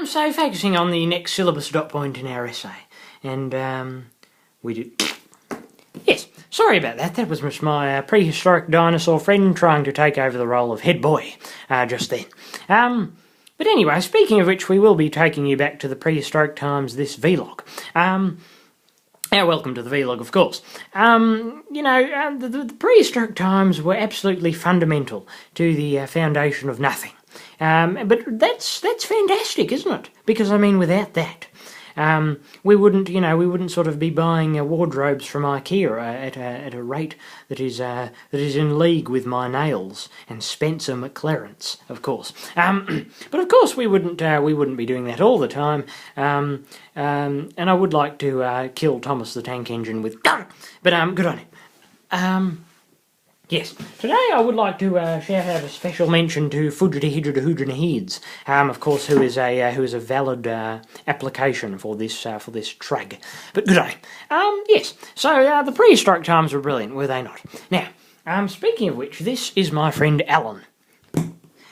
So focusing on the next syllabus dot point in our essay, and we did. Yes, sorry about that. That was just my prehistoric dinosaur friend trying to take over the role of head boy just then. But anyway, speaking of which, we will be taking you back to the prehistoric times this Vee-log. Welcome to the Vee-log, of course. The prehistoric times were absolutely fundamental to the foundation of nothing. But that's fantastic, isn't it? Because, I mean, without that, we wouldn't sort of be buying wardrobes from IKEA at a rate that is in league with my nails and Spencer McLaren's, of course. But of course we wouldn't be doing that all the time. And I would like to kill Thomas the Tank Engine with but good on him. Yes, today I would like to shout out a special mention to Fujita Hijita Hujina Heeds, of course, who is a valid application for this trag. But good on him. Yes, so the prehistoric times were brilliant, were they not? Now, speaking of which, this is my friend Alan.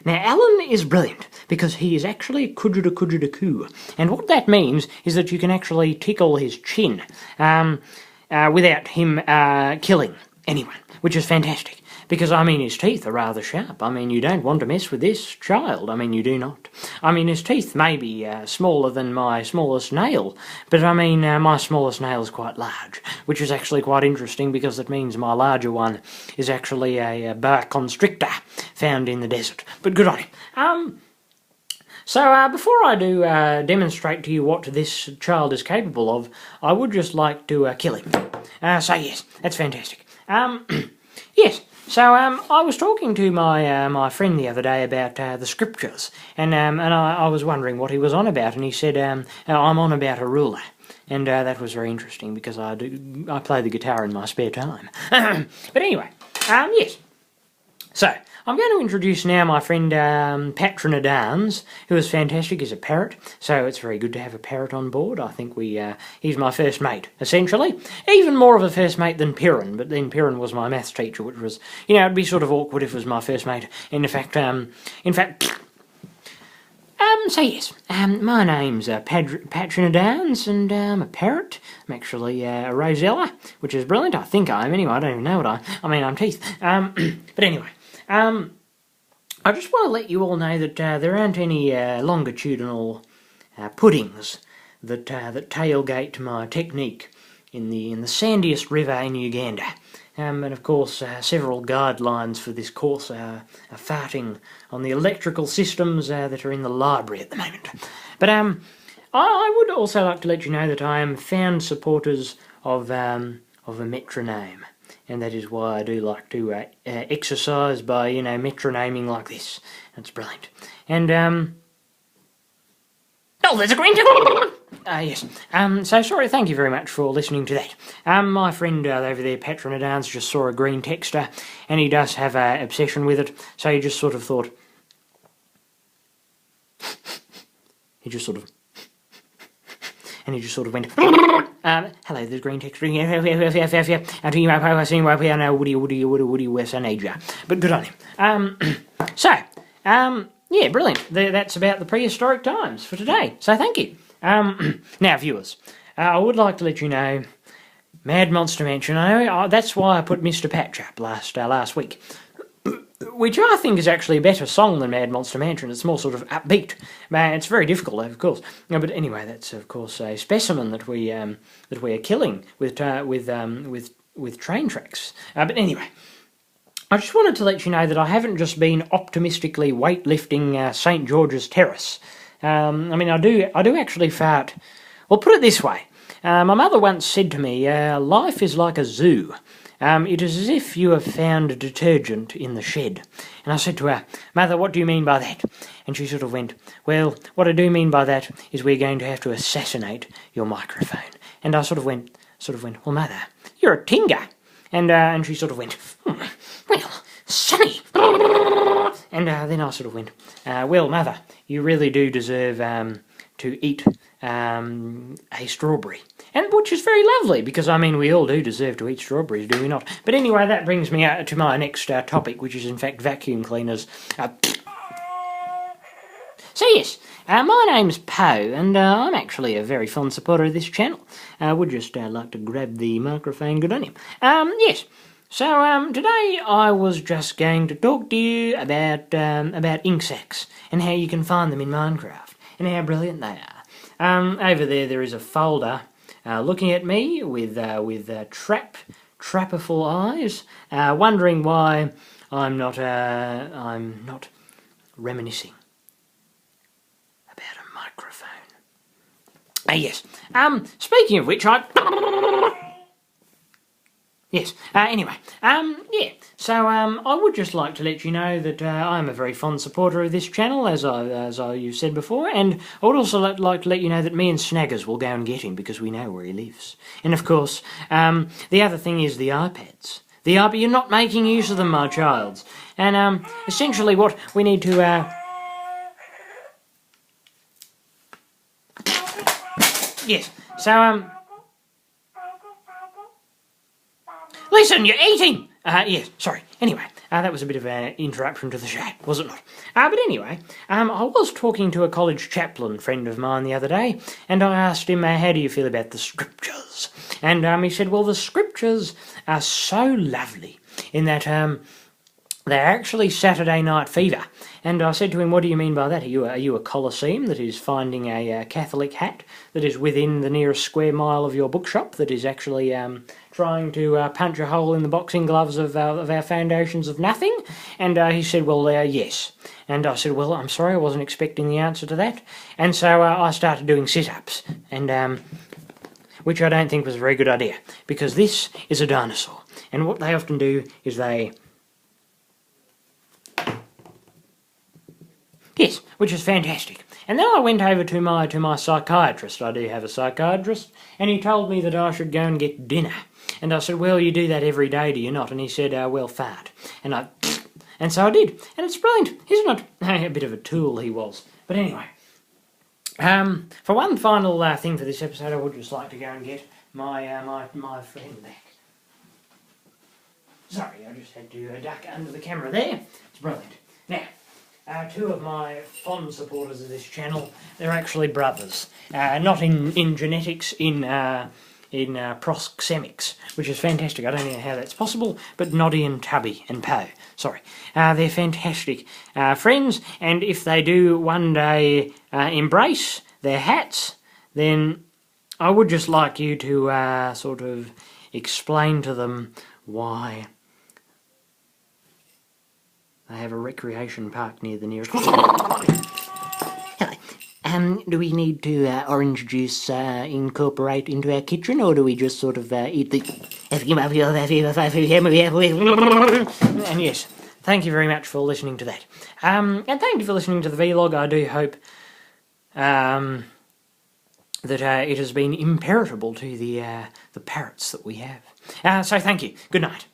Now, Alan is brilliant because he is actually a kujida and what that means is that you can actually tickle his chin without him killing anyone, which is fantastic, because, I mean, his teeth are rather sharp. I mean, you don't want to mess with this child. I mean, you do not. I mean, his teeth may be smaller than my smallest nail, but, I mean, my smallest nail is quite large, which is actually quite interesting, because it means my larger one is actually a boa constrictor found in the desert. But good on him. So before I do demonstrate to you what this child is capable of, I would just like to kill him. So yes, that's fantastic. Yes, so I was talking to my friend the other day about the scriptures, and I was wondering what he was on about, and he said, I'm on about a ruler. And that was very interesting, because I play the guitar in my spare time. But anyway, yes. So, I'm going to introduce now my friend Patronidans, who is fantastic. He's a parrot, so it's very good to have a parrot on board. I think he's my first mate, essentially. Even more of a first mate than Piran, but then Piran was my maths teacher, which was, it'd be sort of awkward if it was my first mate. And so yes, my name's Patronidans, and I'm a parrot. I'm actually a Rosella, which is brilliant. I think I am, anyway. I don't even know what I'm teeth. But anyway. I just want to let you all know that there aren't any longitudinal puddings that tailgate my technique in the sandiest river in Uganda. And of course, several guidelines for this course are farting on the electrical systems that are in the library at the moment. But I would also like to let you know that I am fond supporters of a metronome. And that is why I do like to exercise by, metronaming like this. That's brilliant. And, oh, there's a green tickle! Yes. So sorry, thank you very much for listening to that. My friend over there, Patronidans, just saw a green texter, and he does have an obsession with it, so he just sort of thought... And he just sort of went, hello, there's green texture here, Woody, West, I need ya. But good on him. Yeah, brilliant. That's about the prehistoric times for today, so thank you. Now, viewers, I would like to let you know, Mad Monster Mansion, that's why I put Mr. Patch up last week. Which I think is actually a better song than Mad Monster Mansion. It's more sort of upbeat. It's very difficult, of course. But anyway, that's of course a specimen that we are killing with train tracks. But anyway, I just wanted to let you know that I haven't just been optimistically weightlifting St. George's Terrace. I mean, I do actually fart. Well, put it this way. My mother once said to me, life is like a zoo. It is as if you have found a detergent in the shed. And I said to her, Mother, what do you mean by that? And she sort of went, well, what I do mean by that is we're going to have to assassinate your microphone. And I sort of went, well, Mother, you're a tinga. And she sort of went, well, Sonny. And then I sort of went, well, Mother, you really do deserve to eat a strawberry. And which is very lovely, because, I mean, we all do deserve to eat strawberries, do we not? But anyway, that brings me to my next topic, which is, in fact, vacuum cleaners. So yes, my name's Poe, and I'm actually a very fond supporter of this channel. I would just like to grab the microphone, good on you. Yes, so today I was just going to talk to you about ink sacs, and how you can find them in Minecraft, and how brilliant they are. Over there is a folder looking at me with trapperful eyes, wondering why I'm not reminiscing about a microphone. Yes. Speaking of which, yes. Anyway. Yeah. So, I would just like to let you know that I'm a very fond supporter of this channel, as you've said before, and I would also like to let you know that me and Snaggers will go and get him because we know where he lives. And of course, the other thing is the iPads. You're not making use of them, my childs. And essentially, what we need to yes. So listen, you're eating! Yes, sorry. Anyway, that was a bit of an interruption to the show, was it not? But anyway, I was talking to a college chaplain friend of mine the other day, and I asked him, how do you feel about the scriptures? And he said, well, the scriptures are so lovely in that they're actually Saturday Night Fever. And I said to him, what do you mean by that? Are you a Colosseum that is finding a Catholic hat that is within the nearest square mile of your bookshop that is actually trying to punch a hole in the boxing gloves of our foundations of nothing? And he said, well, yes. And I said, well, I'm sorry, I wasn't expecting the answer to that. And so I started doing sit-ups, and which I don't think was a very good idea, because this is a dinosaur. And what they often do is they... Yes, which is fantastic. And then I went over to my psychiatrist. I do have a psychiatrist, and he told me that I should go and get dinner. And I said, well, you do that every day, do you not? And he said, well, fart. And so I did. And it's brilliant, isn't it? A bit of a tool he was. But anyway, for one final thing for this episode, I would just like to go and get my friend back. Sorry, I just had to duck under the camera there. It's brilliant. Now, two of my fond supporters of this channel, they're actually brothers. Not in genetics, in proxemics, which is fantastic. I don't know how that's possible, but Noddy and Tubby and Poe, sorry. They're fantastic friends, and if they do one day embrace their hats, then I would just like you to sort of explain to them why they have a recreation park near the nearest... Hello. Do we need to orange juice incorporate into our kitchen, or do we just sort of eat the... And yes, thank you very much for listening to that. And thank you for listening to the Vee-log. I do hope that it has been imperishable to the parrots that we have. So thank you. Good night.